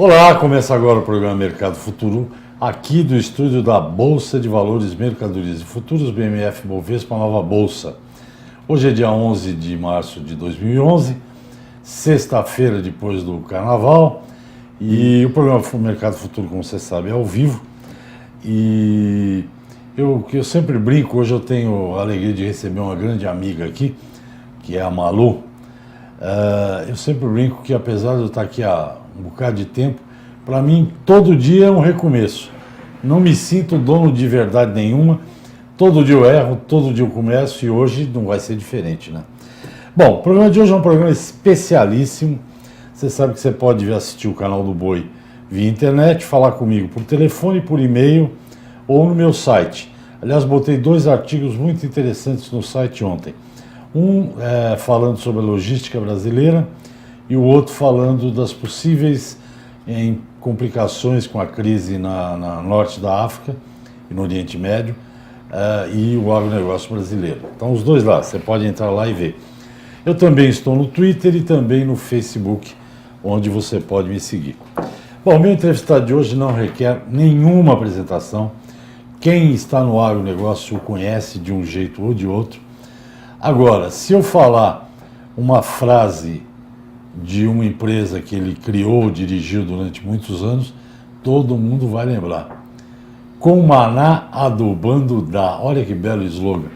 Olá, começa agora o programa Mercado Futuro, aqui do estúdio da Bolsa de Valores, Mercadorias e Futuros, BMF Bovespa, Nova Bolsa. Hoje é dia 11 de março de 2011, sexta-feira depois do Carnaval, e o programa Mercado Futuro, como você sabe, é ao vivo. E eu sempre brinco, hoje eu tenho a alegria de receber uma grande amiga aqui, que é a Malu. Eu sempre brinco que, apesar de eu estar aqui há um bocado de tempo, para mim todo dia é um recomeço. Não me sinto dono de verdade nenhuma, todo dia eu erro, todo dia eu começo, e hoje não vai ser diferente, né? Bom, o programa de hoje é um programa especialíssimo. Você sabe que você pode assistir o canal do Boi via internet, falar comigo por telefone, por e-mail ou no meu site. Aliás, botei 2 artigos muito interessantes no site ontem. Um falando sobre a logística brasileira e o outro falando das possíveis complicações com a crise na norte da África e no Oriente Médio e o agronegócio brasileiro. Então, os dois lá, você pode entrar lá e ver. Eu também estou no Twitter e também no Facebook, onde você pode me seguir. Bom, meu entrevistado de hoje não requer nenhuma apresentação. Quem está no agronegócio o conhece de um jeito ou de outro. Agora, se eu falar uma frase de uma empresa que ele criou, dirigiu durante muitos anos, todo mundo vai lembrar. Com Maná adubando dá. Olha que belo slogan.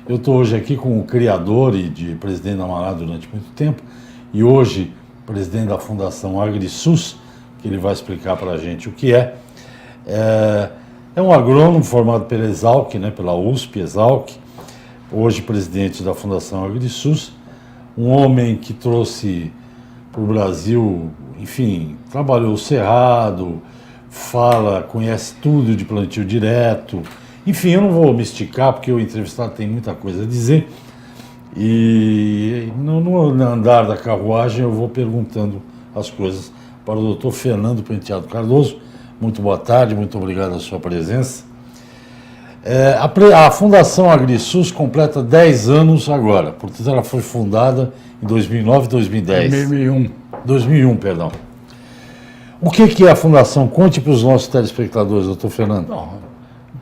Eu estou hoje aqui com o criador e presidente da Maná durante muito tempo, e hoje presidente da Fundação AgriSUS, que ele vai explicar para a gente o que é. É um agrônomo formado pela Exalc, pela USP, Exalc, hoje presidente da Fundação AgriSUS, um homem que trouxe para o Brasil, enfim, trabalhou o cerrado, conhece tudo de plantio direto. Enfim, eu não vou me esticar, porque o entrevistado tem muita coisa a dizer, e no andar da carruagem eu vou perguntando as coisas para o doutor Fernando Penteado Cardoso. Muito boa tarde, muito obrigado a sua presença. A Fundação AgriSUS completa 10 anos agora, portanto ela foi fundada em 2009, 2010. 2001, perdão. O que é a Fundação? Conte para os nossos telespectadores, doutor Fernando. Bom,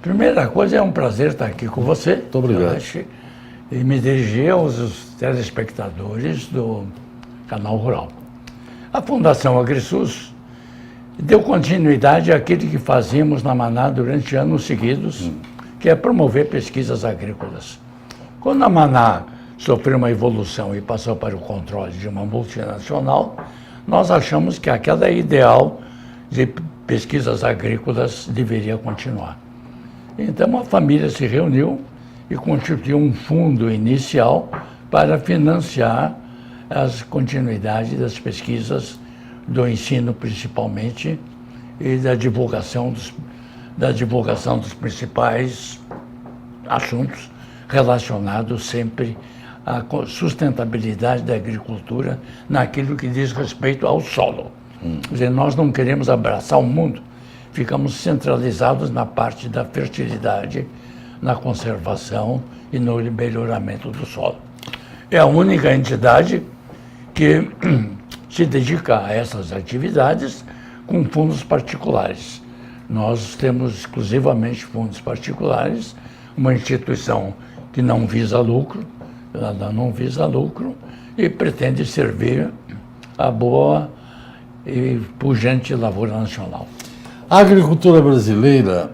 primeira coisa, é um prazer estar aqui com você. Muito obrigado. E me dirigir aos telespectadores do Canal Rural. A Fundação AgriSUS deu continuidade àquilo que fazíamos na Maná durante anos seguidos, que é promover pesquisas agrícolas. Quando a Maná sofreu uma evolução e passou para o controle de uma multinacional, nós achamos que aquela ideal de pesquisas agrícolas deveria continuar. Então a família se reuniu e constituiu um fundo inicial para financiar as continuidades das pesquisas do ensino, principalmente, e da divulgação dos principais assuntos relacionados sempre à sustentabilidade da agricultura naquilo que diz respeito ao solo. Quer dizer, nós não queremos abraçar o mundo, ficamos centralizados na parte da fertilidade, na conservação e no melhoramento do solo. É a única entidade que se dedica a essas atividades com fundos particulares. Nós temos exclusivamente fundos particulares, uma instituição que não visa lucro, ela não visa lucro e pretende servir a boa e pujante lavoura nacional. A agricultura brasileira,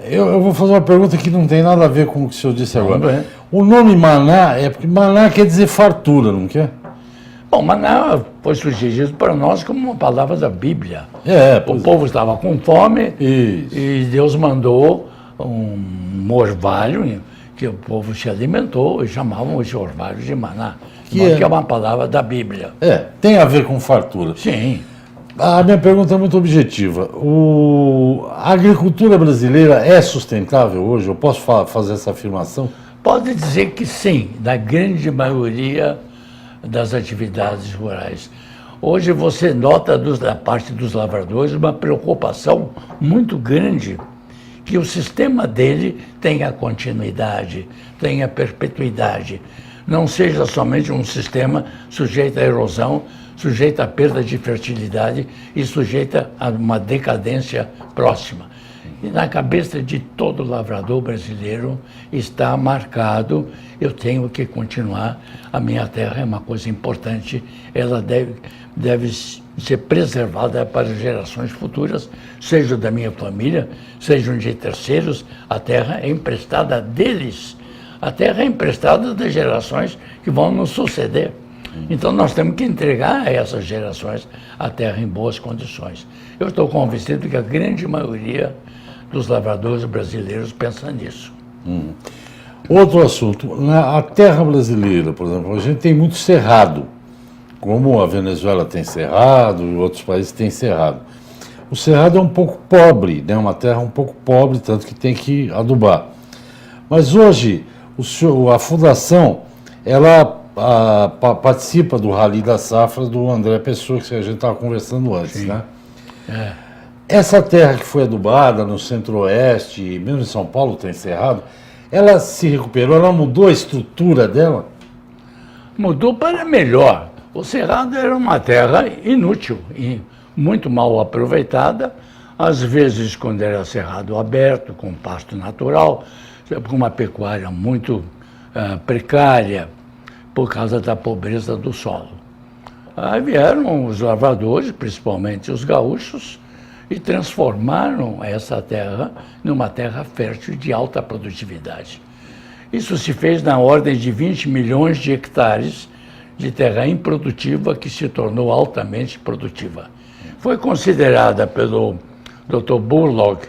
eu vou fazer uma pergunta que não tem nada a ver com o que o senhor disse agora. O nome Maná porque Maná quer dizer fartura, não quer? Bom, Maná foi sugerido para nós como uma palavra da Bíblia. O povo estava com fome e Deus mandou um orvalho que o povo se alimentou e chamavam esse orvalho de Maná, que é uma palavra da Bíblia. Tem a ver com fartura. Sim. A minha pergunta é muito objetiva. A agricultura brasileira é sustentável hoje? Eu posso fazer essa afirmação? Pode dizer que sim, da grande maioria das atividades rurais. Hoje você nota da parte dos lavradores uma preocupação muito grande que o sistema dele tenha continuidade, tenha perpetuidade, não seja somente um sistema sujeito à erosão, sujeita à perda de fertilidade e sujeita a uma decadência próxima. E na cabeça de todo lavrador brasileiro está marcado, eu tenho que continuar, a minha terra é uma coisa importante, ela deve ser preservada para gerações futuras, seja da minha família, sejam de terceiros, a terra é emprestada deles, a terra é emprestada das gerações que vão nos suceder. Então nós temos que entregar a essas gerações a terra em boas condições. Eu estou convencido que a grande maioria dos lavradores brasileiros pensa nisso. Outro assunto, a terra brasileira, por exemplo, a gente tem muito cerrado, como a Venezuela tem cerrado e outros países têm cerrado. O cerrado é um pouco pobre, né? Uma terra um pouco pobre, tanto que tem que adubar. Mas hoje, a fundação, ela participa do Rally da Safra do André Pessoa, que a gente estava conversando antes, sim, né? Essa terra que foi adubada no centro-oeste, mesmo em São Paulo tem cerrado, ela se recuperou, ela mudou a estrutura dela? Mudou para melhor. O cerrado era uma terra inútil e muito mal aproveitada, às vezes quando era cerrado aberto, com pasto natural, com uma pecuária muito precária, por causa da pobreza do solo. Aí vieram os lavradores, principalmente os gaúchos, e transformaram essa terra numa terra fértil de alta produtividade. Isso se fez na ordem de 20 milhões de hectares de terra improdutiva que se tornou altamente produtiva. Foi considerada pelo Dr. Burlock,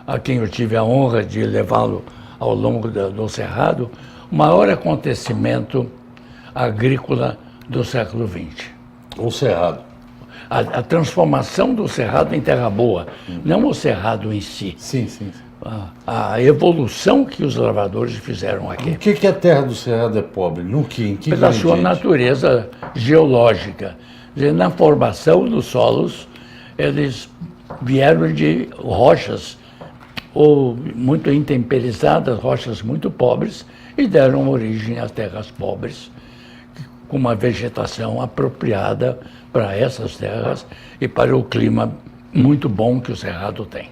a quem eu tive a honra de levá-lo ao longo do Cerrado, o maior acontecimento agrícola do século XX. O Cerrado. A transformação do Cerrado em terra boa, não o Cerrado em si. Sim, sim. A evolução que os lavradores fizeram aqui. Por que a terra do Cerrado é pobre? No que? Em que pela sua natureza geológica. Na formação dos solos, eles vieram de rochas ou muito intemperizadas, rochas muito pobres, e deram origem às terras pobres, com uma vegetação apropriada para essas terras e para o clima muito bom que o Cerrado tem.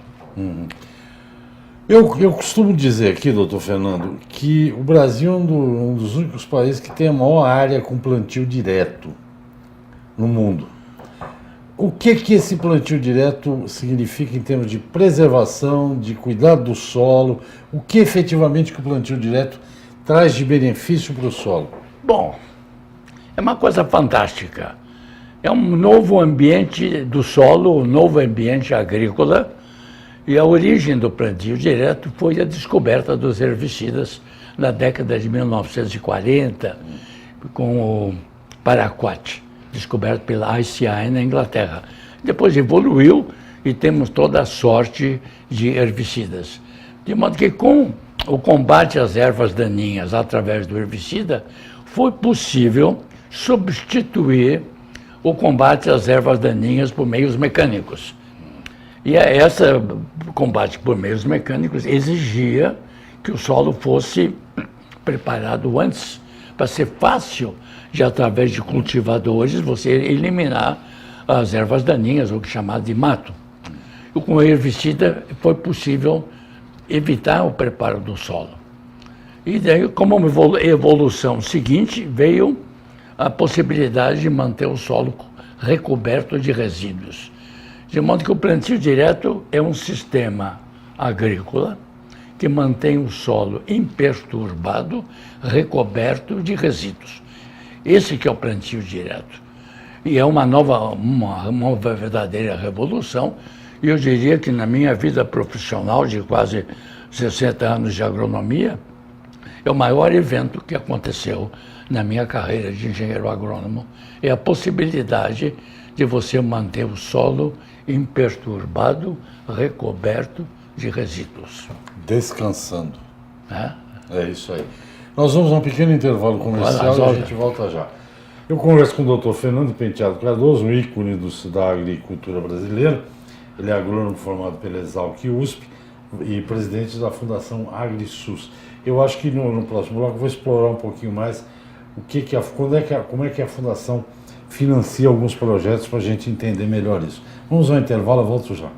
Eu costumo dizer aqui, doutor Fernando, que o Brasil é um dos únicos países que tem a maior área com plantio direto no mundo. O que esse plantio direto significa em termos de preservação, de cuidado do solo? O que efetivamente que o plantio direto traz de benefício para o solo? Bom, é uma coisa fantástica. É um novo ambiente do solo, um novo ambiente agrícola, e a origem do plantio direto foi a descoberta dos herbicidas na década de 1940, com o paraquat, descoberto pela ICI na Inglaterra. Depois evoluiu e temos toda a sorte de herbicidas. De modo que com o combate às ervas daninhas através do herbicida, foi possível substituir o combate às ervas daninhas por meios mecânicos. E esse combate por meios mecânicos exigia que o solo fosse preparado antes, para ser fácil de, através de cultivadores, você eliminar as ervas daninhas, o que é chamado de mato. E com o herbicida foi possível evitar o preparo do solo. E daí, como uma evolução seguinte, veio a possibilidade de manter o solo recoberto de resíduos. De modo que o plantio direto é um sistema agrícola que mantém o solo imperturbado, recoberto de resíduos. Esse que é o plantio direto. E é uma verdadeira revolução. E eu diria que na minha vida profissional de quase 60 anos de agronomia, é o maior evento que aconteceu na minha carreira de engenheiro agrônomo, é a possibilidade de você manter o solo imperturbado, recoberto de resíduos. Descansando. É isso aí. Nós vamos a um pequeno intervalo comercial e a gente volta já. Eu converso com o doutor Fernando Penteado Cardoso, um ícone da agricultura brasileira. Ele é agrônomo formado pela Exalc USP e presidente da Fundação AgriSUS. Eu acho que no próximo bloco eu vou explorar um pouquinho mais como é que a Fundação financia alguns projetos para a gente entender melhor isso. Vamos ao intervalo, eu volto já.